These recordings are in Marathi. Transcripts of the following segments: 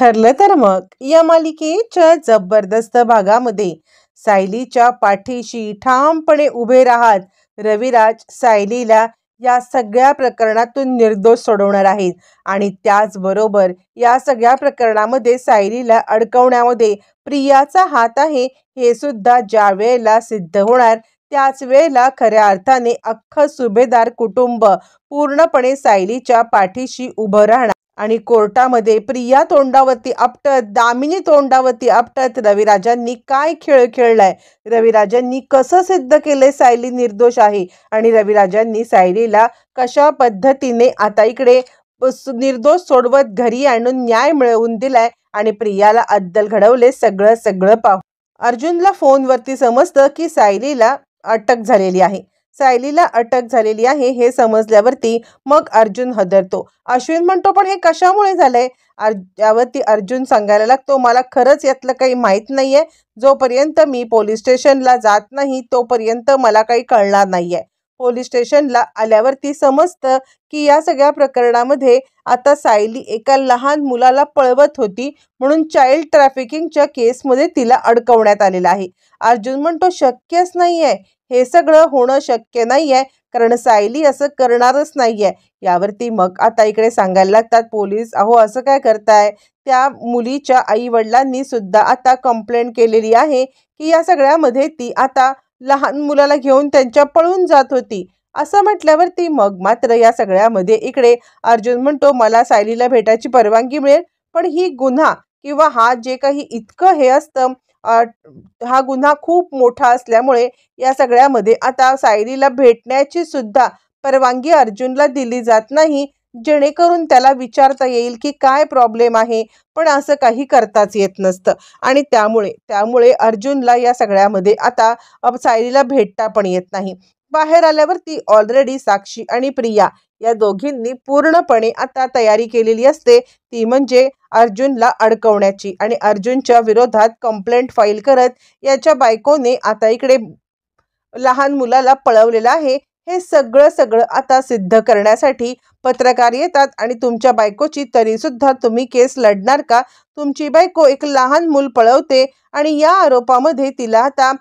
ठरलं तर मग या मालिकेच्या जबरदस्त भागामध्ये सायलीच्या पाठीशी ठामपणे उभे राहत रविराज सायलीला या सगळ्या प्रकरणातून निर्दोष सोडवणार आहेत आणि त्याचबरोबर या सगळ्या प्रकरणामध्ये सायलीला अडकवण्यामध्ये प्रियाचा हात आहे हे सुद्धा ज्या वेळेला सिद्ध होणार त्याच वेळेला खऱ्या अर्थाने अख्खं सुभेदार कुटुंब पूर्णपणे सायलीच्या पाठीशी उभं राहणार आणि कोर्टामध्ये प्रिया तोंडावरती आपटत दामिनी तोंडावरती आपटत रविराजांनी काय खेळ खेळलाय, रविराजांनी कसं सिद्ध केलंय सायली निर्दोष आहे आणि रविराजांनी सायलीला कशा पद्धतीने आता इकडे निर्दोष सोडवत घरी आणून न्याय मिळवून दिलाय आणि प्रियाला अद्दल घडवले, सगळं सगळं पाहू अर्जुनला फोनवरती समजतं की सायलीला अटक झालेली आहे. सायलीला अटक झालेली आहे हे समजल्यावरती मग अर्जुन हदरतो. अश्विन म्हणतो पण हे कशामुळे झालंय. यावरती अर्जुन सांगायला लागतो मला खरंच यातलं काही माहीत नाहीये. जोपर्यंत मी पोलीस स्टेशनला जात नाही तोपर्यंत मला काही कळणार नाहीये. पोलीस स्टेशनला आल्यावरती समजतं की या सगळ्या प्रकरणामध्ये आता सायली एका लहान मुलाला पळवत होती म्हणून चाइल्ड ट्रॅफिकिंगच्या केसमध्ये तिला अडकवण्यात आलेलं आहे. अर्जुन म्हणतो शक्यच नाहीये, हे सगळं होणं शक्य नाहीये कारण सायली असं करणारच नाहीये. यावरती मग आता इकडे सांगायला लागतात पोलीस अहो असं काय करताय. त्या मुलीच्या आई वडिलांनी सुद्धा आता कंप्लेंट केलेली आहे की या सगळ्यामध्ये ती आता लहान मुलाला घेऊन त्यांच्या पळून जात होती. असं म्हटल्यावरती मग मात्र या सगळ्यामध्ये इकडे अर्जुन म्हणतो मला सायलीला भेटायची परवानगी मिळेल पण ही गुन्हा किंवा हा जे काही इतकं हे असतं हा गुन्हा खूप मोठा असल्यामुळे या सगळ्यामध्ये आता सायलीला भेटण्याची सुद्धा परवानगी अर्जुनला दिली जात नाही जेणेकरून त्याला विचारता येईल की काय प्रॉब्लेम आहे. पण असं काही करताच येत नसतं आणि त्यामुळे अर्जुनला या सगळ्यामध्ये आता सायलीला भेटता पण येत नाही. बाहेर आल्यावरती ऑलरेडी साक्षी आणि प्रिया या दोघींनी पूर्णपणे आता तयारी केलेली असते ती म्हणजे अर्जुनला अडकवण्याची आणि अर्जुनच्या विरोधात कंप्लेंट फाईल करत याच्या बायकोने आता इकडे लहान मुलाला पळवलेलं आहे हे सगळं आता सिद्ध करण्यासाठी पत्रकार येतात आणि तुमच्या बायकोची तरी सुद्धा तुम्ही केस लढणार का. तुमची बायको एक लहान मूल पळवते आणि या आरोपामध्ये तिला आता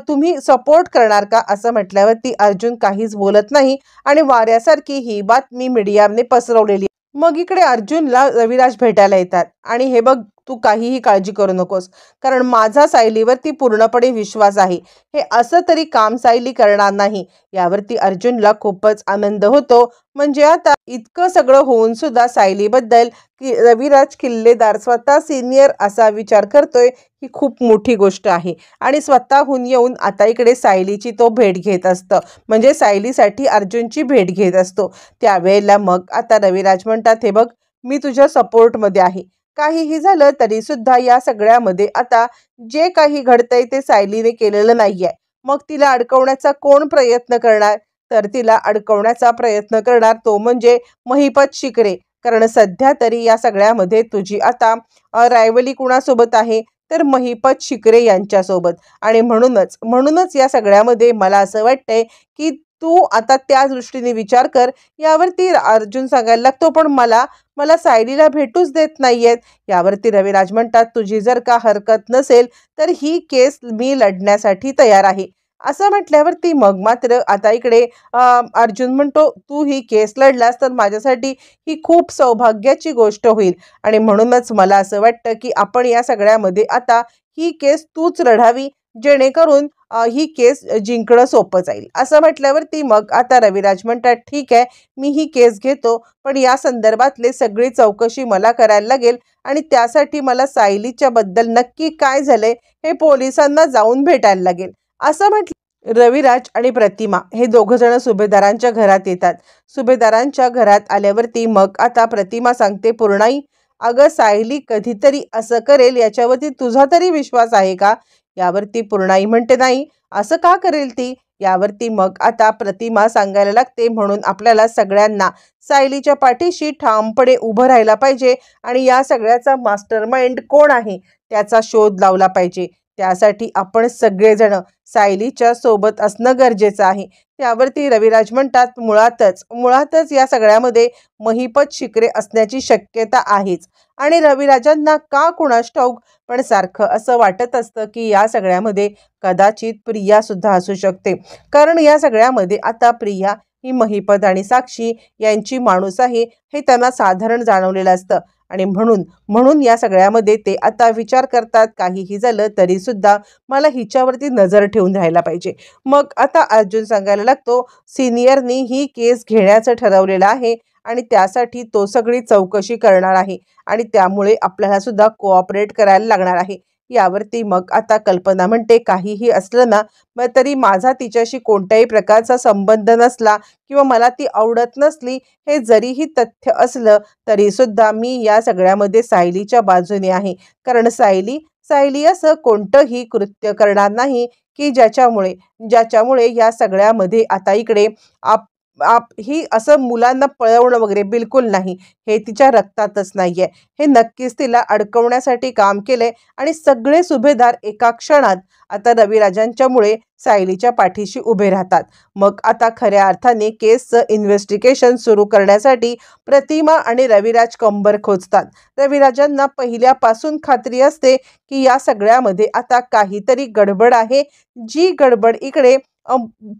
तुम्ही सपोर्ट करणार का असं म्हटल्यावरती अर्जुन काहीच बोलत नाही आणि वाऱ्यासारखी ही बातमी मीडियाने पसरवलेली. मग इकडे अर्जुनला रविराज भेटायला येतात आणि हे बघ तू काहीही काळजी करू नकोस कारण माझा सायलीवरती पूर्णपणे विश्वास आहे. हे असं तरी काम सायली करणार नाही. यावरती अर्जुनला खूपच आनंद होतो. म्हणजे आता इतकं सगळं होऊन सुद्धा सायलीबद्दल की रविराज किल्लेदार स्वतः सिनियर असा विचार करतोय ही खूप मोठी गोष्ट आहे आणि स्वतःहून येऊन आता इकडे सायलीची तो भेट घेत असतं म्हणजे सायलीसाठी अर्जुनची भेट घेत असतो. त्यावेळेला मग आता रविराज म्हणतात हे बघ मी तुझ्या सपोर्टमध्ये आहे. काहीही झालं तरी सुद्धा या सगळ्यामध्ये आता जे काही घडतंय ते सायलीने केलेलं नाहीये. मग तिला अडकवण्याचा कोण प्रयत्न करणार तर तिला अडकवण्याचा प्रयत्न करणार तो म्हणजे महिपत शिकरे कारण सध्या तरी या सगळ्यामध्ये तुझी आता रायवली कुणासोबत आहे तर महिपत शिकरे यांच्यासोबत आणि म्हणूनच या सगळ्यामध्ये मला असं वाटतंय की तू आता त्या दृष्टीने विचार कर. यावरती अर्जुन सांगायला लागतो पण मला सायलीला भेटूच देत नाहीयेत. यावरती रविराज म्हणतात तुझी जर का हरकत नसेल तर ही केस मी लढण्यासाठी तयार आहे. असं म्हटल्यावरती मग मात्र आता इकडे अर्जुन म्हणतो तू ही केस लढलास तर माझ्यासाठी ही खूप सौभाग्याची गोष्ट होईल आणि म्हणूनच मला असं वाटतं की आपण या सगळ्यामध्ये आता ही केस तूच लढावी जेणेकरून ही केस जिंकणं सोपं जाईल. असं म्हटल्यावरती मग आता रविराज म्हणतात ठीक आहे मी ही केस घेतो पण या संदर्भातले सगळी चौकशी मला करायला लागेल आणि त्यासाठी मला सायलीच्या बद्दल नक्की काय झालंय हे पोलिसांना जाऊन भेटायला लागेल. असं म्हटलं रविराज आणि प्रतिमा हे दोघं जण सुभेदारांच्या घरात येतात. सुभेदारांच्या घरात आल्यावरती मग आता प्रतिमा सांगते पूर्णाई अगं सायली कधीतरी असं करेल याच्यावरती तुझा तरी विश्वास आहे का. यावरती पूर्णाई म्हणते नाही असं का करेल ती. यावरती मग आता प्रतिमा सांगायला लागते म्हणून आपल्याला सगळ्यांना सायलीच्या पाठीशी ठामपणे उभं राहायला पाहिजे आणि या सगळ्याचा मास्टरमाइंड कोण आहे त्याचा शोध लावला पाहिजे. त्यासाठी आपण सगळेजण सायलीच्या सोबत असणं गरजेचं आहे. त्यावरती रविराज म्हणतात मुळातच या सगळ्यामध्ये महिपत शिकरे असण्याची शक्यता आहेच. आणि रविराजांना का कुणास ठाऊक पण सारखं असं वाटत असतं की या सगळ्यामध्ये कदाचित प्रिया सुद्धा असू शकते. कारण या सगळ्यामध्ये आता प्रिया ही महिपत आणि साक्षी यांची माणूस आहे हे त्यांना साधारण जाणवलेलं असतं. आणि म्हणून म्हणून या सगळ्यामध्ये ते आता विचार करतात काहीही झालं तरी सुद्धा मला हिच्यावरती नजर ठेवून राहायला पाहिजे. मग आता अर्जुन सांगायला लागतो सिनियरनी ही केस घेण्याचं ठरवलेलं आहे आणि त्यासाठी तो सगळी चौकशी करणार आहे आणि त्यामुळे आपल्याला सुद्धा कोऑपरेट करायला लागणार आहे. यावरती मग आता कल्पना म्हणते काहीही असलं ना मग तरी माझा तिच्याशी कोणत्याही प्रकारचा संबंध नसला किंवा मला ती आवडत नसली हे जरीही तथ्य असलं तरी सुद्धा मी या सगळ्यामध्ये सायलीच्या बाजूने आहे. कारण सायली असं कोणतंही कृत्य करणार नाही की ज्याच्यामुळे या सगळ्यामध्ये आता इकडे आप आप ही असं मुलांना पळवणं वगैरे बिलकुल नाही. हे तिच्या रक्तातच नाहीये. हे नक्कीच तिला अडकवण्यासाठी काम केलंय आणि सगळे सुभेदार एका क्षणात आता रविराजांच्यामुळे सायलीच्या पाठीशी उभे राहतात. मग आता खऱ्या अर्थाने केसचं इन्व्हेस्टिगेशन सुरू करण्यासाठी प्रतिमा आणि रविराज कंबर खोचतात. रविराजांना पहिल्यापासून खात्री असते की या सगळ्यामध्ये आता काहीतरी गडबड आहे. जी गडबड इकडे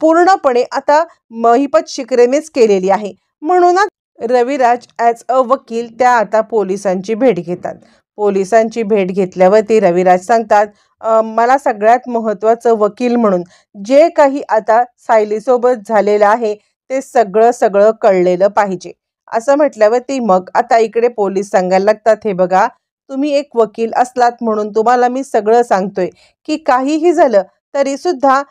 पूर्णपणे आता महिपत शिकरेनेच केलेली आहे. म्हणूनच रविराज ॲज अ वकील त्या आता पोलिसांची भेट घेतात. पोलिसांची भेट घेतल्यावरती रविराज सांगतात मला सगळ्यात महत्त्वाचं वकील म्हणून जे काही आता सायलीसोबत झालेलं आहे ते सगळं कळलेलं पाहिजे. असं म्हटल्यावरती मग आता इकडे पोलीस सांगायला लागतात हे बघा तुम्ही एक वकील असलात म्हणून तुम्हाला मी सगळं सांगतोय की काहीही झालं तरी सुद्धा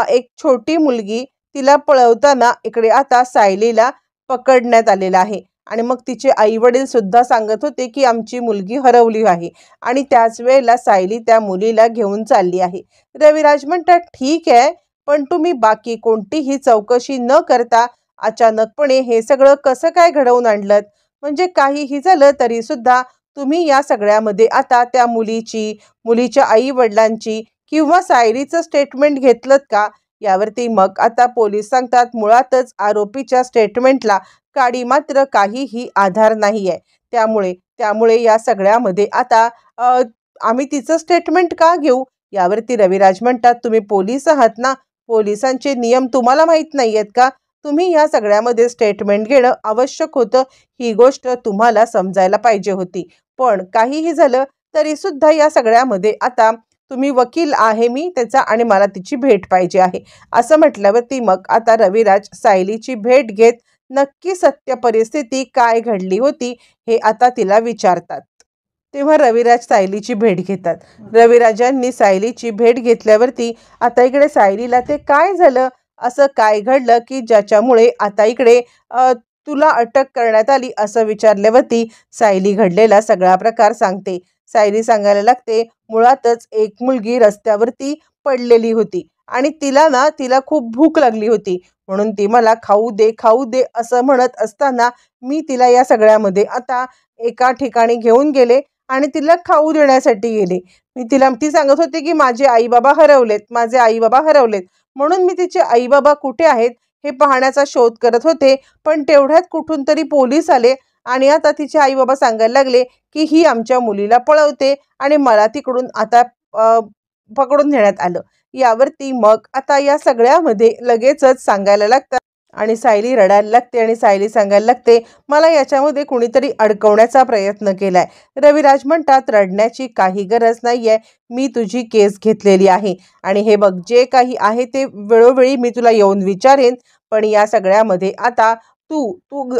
एक छोटी मुलगी तिला पळवताना इकडे आता सायलीला पकडण्यात आलेलं आहे. आणि मग तिचे आई वडील सुद्धा सांगत होते की आमची मुलगी हरवली आहे आणि त्याच वेळेला सायली त्या मुलीला घेऊन चालली आहे. रविराज म्हणतात ठीक आहे पण तुम्ही बाकी कोणतीही चौकशी न करता अचानकपणे हे सगळं कसं काय घडवून आणलं? म्हणजे काहीही झालं तरी सुद्धा तुम्ही या सगळ्यामध्ये आता त्या मुलीच्या आई वडिलांची किंवा सायलीचं स्टेटमेंट घेतलं का? यावरती मग आता पोलीस सांगतात मुळातच आरोपीच्या स्टेटमेंटला काडी मात्र काहीही आधार नाहीये. त्यामुळे या सगळ्यामध्ये आता आम्ही तिचं स्टेटमेंट का घेऊ? यावरती रविराज म्हणतात तुम्ही पोलीस आहात ना, पोलिसांचे नियम तुम्हाला माहीत नाही आहेत का? तुम्ही या सगळ्यामध्ये स्टेटमेंट घेणं आवश्यक होतं. ही गोष्ट तुम्हाला समजायला पाहिजे होती. पण काहीही झालं तरी सुद्धा या सगळ्यामध्ये आता तुम्ही वकील आहे मी त्याचा आणि मला तिची भेट पाहिजे आहे. असं म्हटल्यावरती मग आता रविराज सायलीची भेट घेत नक्की सत्य परिस्थिती काय घडली होती हे आता तिला विचारतात. तेव्हा रविराज सायलीची भेट घेतात. रविराजांनी सायलीची भेट घेतल्यावरती आता इकडे सायलीला ते काय झालं असं काय घडलं की ज्याच्यामुळे आता इकडे तुला अटक करण्यात आली असं विचारल्यावरती सायली घडलेला सगळा प्रकार सांगते. सायली सांगायला लागते मुळातच एक मुलगी रस्त्यावरती पडलेली होती आणि तिला खूप भूक लागली होती म्हणून ती मला खाऊ दे असं म्हणत असताना मी तिला या सगळ्यामध्ये आता एका ठिकाणी घेऊन गेले आणि तिला खाऊ देण्यासाठी गेले. ती सांगत होती की माझे आई बाबा हरवलेत म्हणून मी तिचे आई बाबा कुठे आहेत हे पाहण्याचा शोध करत होते. पण तेवढ्यात कुठून तरी पोलीस आले आणि आता तिचे आई बाबा सांगायला लागले की ही आमच्या मुलीला पळवते आणि मला तिकडून आता पकडून नेण्यात आलं. यावरती मग आता या सगळ्यामध्ये लगेचच सांगायला लागतात आणि सायली रडायला लागते आणि सायली सांगायला लागते मला याच्यामध्ये कुणीतरी अडकवण्याचा प्रयत्न केलाय. रविराज म्हणतात रडण्याची काही गरज नाहीये. मी तुझी केस घेतलेली आहे आणि हे बघ जे काही आहे ते वेळोवेळी मी तुला येऊन विचारेन. पण या सगळ्यामध्ये आता तू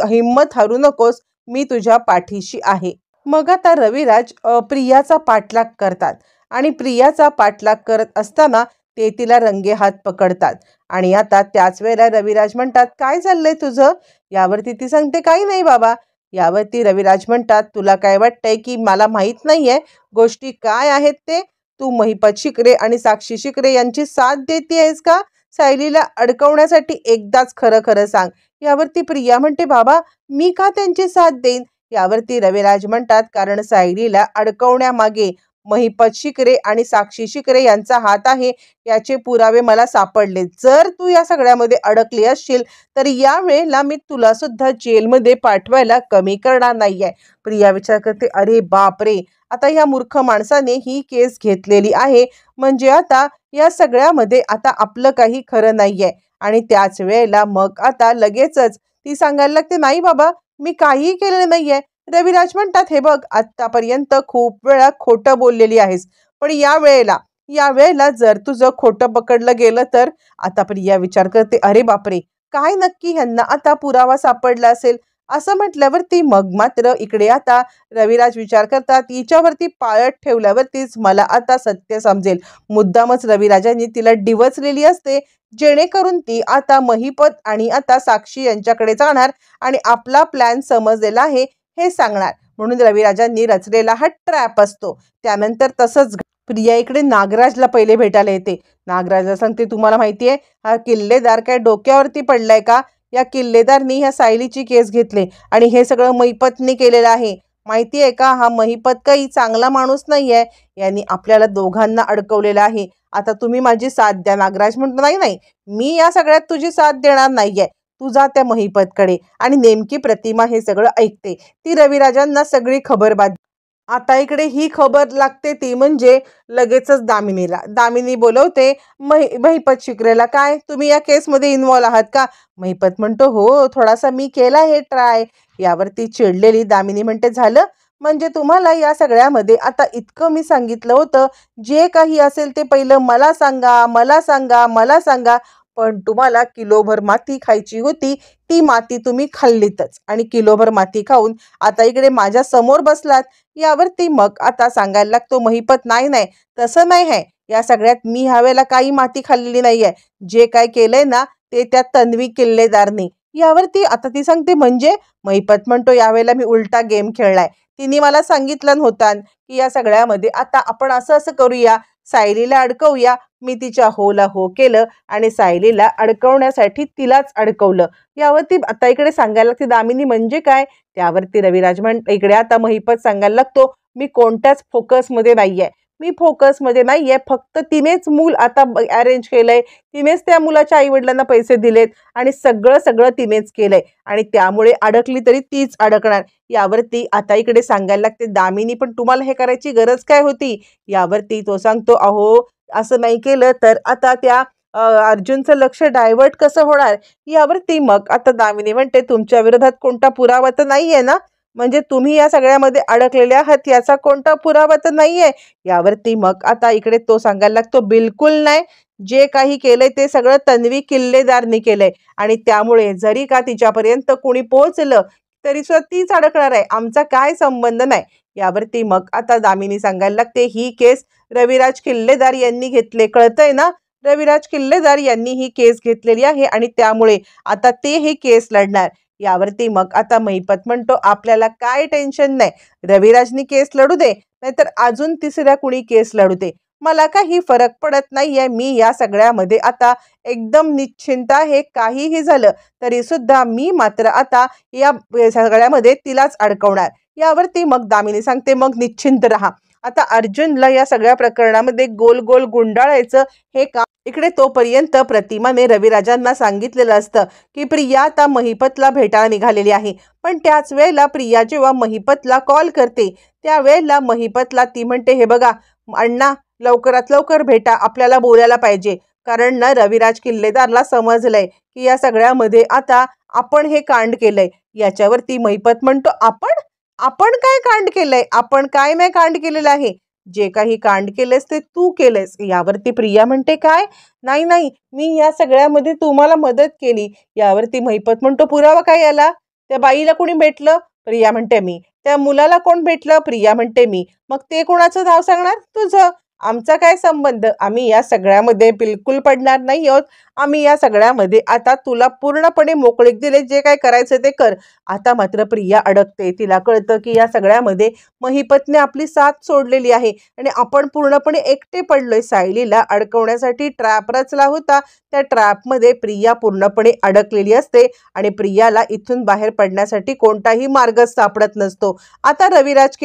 हिम्मत हरू नकोस. मी तुझ्या पाठीशी आहे. मग आता रविराज प्रियाचा पाठलाग करतात आणि प्रियाचा पाठलाग करत असताना ते तिला रंगेहात पकडतात आणि आता त्याच वेळेला रविराज म्हणतात काय चाललंय तुझं? यावरती ती सांगते काही नाही बाबा. यावरती रविराज म्हणतात तुला काय वाटतंय की मला माहीत नाहीये गोष्टी काय आहेत ते? तू महिपत शिकरे आणि साक्षी शिकरे यांची साथ देतेयस का सायलीला अडकवण्यासाठी? एकदाच खरं सांग. यावरती प्रिया म्हणते बाबा मी का त्यांची साथ देईन? यावरती रविराज म्हणतात कारण सायलीला अडकवण्यामागे महिपत शिकरे आणि साक्षी शिकरे यांचा हात आहे याचे पुरावे मला सापडले. जर तू या सगळ्यामध्ये अडकली असशील तर या वेळेला मी तुला सुद्धा जेलमध्ये पाठवायला कमी करणार नाहीये. प्रिया विचार करते, अरे बाप रे, आता ह्या मूर्ख माणसाने ही केस घेतलेली आहे म्हणजे आता या सगळ्यामध्ये आता आपलं काही खरं नाहीये. आणि त्याच वेळेला मग आता लगेचच ती सांगायला लागते, नाही बाबा, मी काहीही केलेलं नाहीये. रविराज म्हणतात, हे बघ, आतापर्यंत खूप वेळा खोटं बोललेली आहेस, पण या वेळेला जर तुझं खोटं पकडलं गेलं तर. आता प्रिया विचार करते, अरे बापरे, काय नक्की ह्यांना आता पुरावा सापडला असेल. असं म्हटल्यावरती मग मात्र इकडे आता रविराज विचार करतात, हिच्यावरती पाळत ठेवल्यावरतीच मला आता सत्य समजेल. मुद्दामच रविराजांनी तिला डिवचलेली असते जेणेकरून ती आता महिपत आणि आता साक्षी यांच्याकडे जाणार आणि आपला प्लॅन समजलेला आहे हे सांगणार. म्हणून रविराजांनी रचलेला हा ट्रॅप असतो. त्यानंतर तसंच प्रिया इकडे नागराजला पहिले भेटायला येते. नागराजला सांगते, तुम्हाला माहितीये हा किल्लेदार काय डोक्यावरती पडलाय का? या किल्लेदारनी ह्या सायलीची केस घेतले आणि हे सगळं महिपतनी केलेलं आहे. माहितीये का, हा महिपत काही चांगला माणूस नाहीये. यांनी आपल्याला दोघांना अडकवलेलं आहे. आता तुम्ही माझी साथ द्या. नागराज म्हणतो, नाही नाही, मी या सगळ्यात तुझी साथ देणार नाहीये. तू जा त्या महिपतकडे. आणि नेमकी प्रतिमा हे सगळं ऐकते. ती रविराजांना सगळी खबर आता इकडे ही खबर लागते ती म्हणजे लगेचच दामिनीला. दामिनी बोलवते महिपत शिकरेला, काय तुम्ही या केसमध्ये इन्व्हॉल्व आहात का? महिपत म्हणतो, हो, थोडासा मी केला हे ट्राय. यावरती चिडलेली दामिनी म्हणते, झालं म्हणजे तुम्हाला या सगळ्यामध्ये आता इतकं मी सांगितलं होतं, जे काही असेल ते पहिलं मला सांगा, मला सांगा, मला सांगा. पण तुम्हाला किलोभर माती खायची होती, ती माती तुम्ही खाल्लीतच आणि किलोभर माती खाऊन आता इकडे माझ्या समोर बसलात. यावरती मग आता सांगायला लागतो महिपत, नाही नाही, तसं नाही आहे. या सगळ्यात मी ह्यावेळेला काही माती खाल्लेली नाहीये. जे काय केलंय ना ते त्या तन्वी किल्लेदारनी. यावरती आता ती सांगते, म्हणजे? महिपत म्हणतो, यावेळेला मी उलटा गेम खेळलाय. तिने मला सांगितलं होतं की या सगळ्यामध्ये आता आपण असं असं करूया, सायलीला अडकवूया. मी तिच्या होला हो केलं आणि सायलीला अडकवण्यासाठी तिलाच अडकवलं. यावरती आता इकडे सांगायला लागते दामिनी, म्हणजे काय? त्यावरती रविराज इकडे आता महिपत सांगायला लागतो, मी कोणत्याच फोकसमध्ये नाहीये. मी फोकसमध्ये नाहीये, फक्त तिनेच मूल आता अरेंज केलंय, तिनेच त्या मुलाच्या आईवडिलांना पैसे दिलेत आणि सगळं तिनेच केलंय आणि त्यामुळे अडकली तरी तीच अडकणार. यावरती आता इकडे सांगायला लागते दामिनी, पण तुम्हाला हे करायची गरज काय होती? यावरती तो सांगतो, अहो, असं नाही केलं तर आता त्या अर्जुनचं लक्ष डायव्हर्ट कसं होणार? यावरती मग आता दामिनी म्हणते, तुमच्या विरोधात कोणता पुरावा तर नाहीये ना? म्हणजे तुम्ही या सगळ्यामध्ये अडकलेले आहात याचा कोणता पुरावा तर नाहीये. यावरती मग आता इकडे तो सांगायला लागतो, बिलकुल नाही. जे काही केलंय ते सगळं तन्वी किल्लेदारनी केलंय आणि त्यामुळे जरी का तिच्यापर्यंत कोणी पोहोचलं तरी सुद्धा तीच अडकणार आहे. आमचा काय संबंध नाही. यावरती मग आता दामिनी सांगायला लागते, ही केस रविराज किल्लेदार यांनी घेतले, कळतंय ना? रविराज किल्लेदार यांनी ही केस घेतलेली आहे आणि त्यामुळे आता ते ही केस लढणार. यावरती मग आता महिपत म्हणतो, आपल्याला काय टेन्शन नाही. रविराजनी केस लढू दे, नाहीतर अजून तिसऱ्या कुणी केस लढू दे, मला काही फरक पडत नाहीये. मी या सगळ्यामध्ये आता एकदम निश्चिंत आहे. काहीही झालं तरी सुद्धा मी मात्र आता या सगळ्यामध्ये तिलाच अडकवणार. यावरती मग दामिनी सांगते, मग निश्चिंत राहा. आता अर्जुनला या सगळ्या प्रकरणामध्ये गोल गोल गुंडाळायचं हे काम इकडे तोपर्यंत प्रतिमाने रविराजांना सांगितलेलं असतं की प्रिया आता महिपतला भेटायला निघालेली आहे. पण त्याच वेळेला प्रिया जेव्हा महिपतला कॉल करते त्यावेळेला महिपतला ती म्हणते, हे बघा अण्णा, लवकरात लवकर भेटा, आपल्याला बोलायला पाहिजे. कारण ना रविराज किल्लेदारला समजलंय की या सगळ्यामध्ये आता आपण हे कांड केलंय. याच्यावरती महिपत म्हणतो, आपण आपण काय कांड केलंय? आपण काय नाही कांड केलेलं आहे. जे काही कांड केलेस ते तू केलेस. यावरती प्रिया म्हणते, काय? नाही नाही, मी या सगळ्यामध्ये तुम्हाला मदत केली. यावरती महिपत म्हणतो, पुरावा काय याला? त्या बाईला कोणी भेटलं? प्रिया म्हणते, मी. त्या मुलाला कोण भेटलं? प्रिया म्हणते, मी. मग ते कोणाचं नाव सांगणार? तुझं. आमचा काय संबंध? आम्ही या सगळ्यामध्ये बिलकुल पडणार नाही आहोत. आम्ही या सगळ्यामध्ये आता तुला पूर्णपणे मोकळीक दिले, जे काय करायचं ते कर. आता मात्र प्रिया अडकते. तिला कळतं की या सगळ्यामध्ये महिपतने आपली साथ सोडलेली आहे आणि आपण पूर्णपणे एकटे पडलोय. सायलीला अडकवण्यासाठी ट्रॅप रचला होता. त्या ट्रॅपमध्ये प्रिया पूर्णपणे अडकलेली असते आणि प्रियाला इथून बाहेर पडण्यासाठी कोणताही मार्ग सापडत नसतो. आता रविराज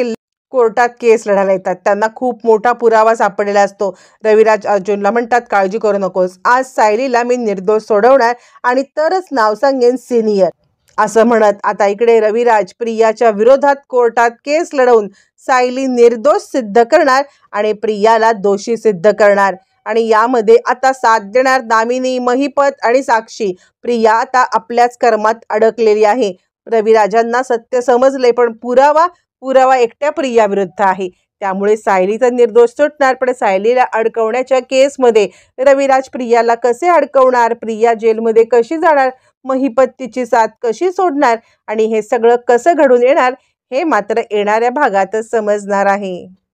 कोर्टात केस लढायला येतात. त्यांना खूप मोठा पुरावा सापडलेला असतो. रविराज अर्जुनला म्हणतात, काळजी करू नकोस, आज सायलीला मी निर्दोष सोडवणार आणि तरच नाव सांगेन सिनियर, असं म्हणत आता इकडे रविराज प्रियाच्या विरोधात कोर्टात केस लढवून सायली निर्दोष सिद्ध करणार आणि प्रियाला दोषी सिद्ध करणार. आणि यामध्ये आता साथ देणार दामिनी, महिपत आणि साक्षी. प्रिया आता आपल्याच कर्मात अडकलेली आहे. रविराजांना सत्य समजले, पण पुरावा एकट्या प्रिया विरुद्ध आहे. त्यामुळे सायली तर निर्दोष सुटणार, पण सायलीला अडकवण्याच्या केसमध्ये रविराज प्रियाला कसे अडकवणार, प्रिया जेलमध्ये कशी जाणार, महिपत तिची साथ कशी सोडणार आणि हे सगळं कसं घडून येणार हे मात्र येणाऱ्या भागातच समजणार आहे.